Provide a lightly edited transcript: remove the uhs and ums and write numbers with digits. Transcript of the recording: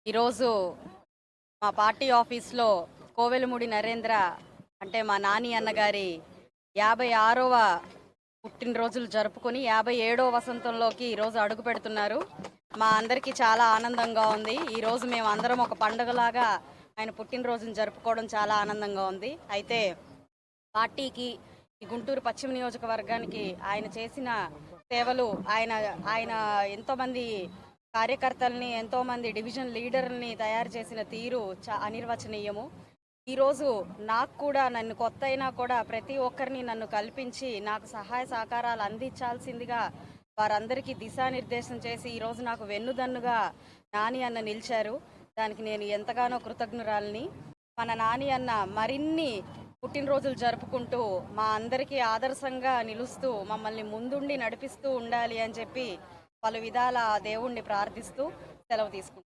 ఈరోజు మా పార్టీ ఆఫీస్లో కోవెలముడి నరేంద్ర అంటే మా నాని అన్నగారి 56వ పుట్టినరోజులు జరుపుకొని 57వ వసంతంలోకి ఈరోజు అడుగు పెడుతున్నారు. మా అందరికీ చాలా ఆనందంగా ఉంది. ఈరోజు మేము అందరం ఒక పండుగలాగా ఆయన పుట్టినరోజును జరుపుకోవడం చాలా ఆనందంగా ఉంది. అయితే పార్టీకి ఈ గుంటూరు పశ్చిమ నియోజకవర్గానికి ఆయన చేసిన సేవలు, ఆయన ఆయన ఎంతోమంది కార్యకర్తల్ని, ఎంతోమంది డివిజన్ లీడర్ని తయారు చేసిన తీరు అనిర్వచనీయము. ఈరోజు నాకు కూడా, నన్ను కొత్త అయినా కూడా ప్రతి ఒక్కరిని నన్ను కల్పించి నాకు సహాయ సహకారాలు అందించాల్సిందిగా వారందరికీ దిశానిర్దేశం చేసి ఈరోజు నాకు వెన్నుదన్నుగా నాని అన్న నిలిచారు. దానికి నేను ఎంతగానో కృతజ్ఞురాలిని. మన నాని అన్న మరిన్ని పుట్టినరోజులు జరుపుకుంటూ మా అందరికీ ఆదర్శంగా నిలుస్తూ మమ్మల్ని ముందుండి నడిపిస్తూ ఉండాలి అని చెప్పి పలు విధాల దేవుణ్ణి ప్రార్థిస్తూ సెలవు తీసుకుంటాం.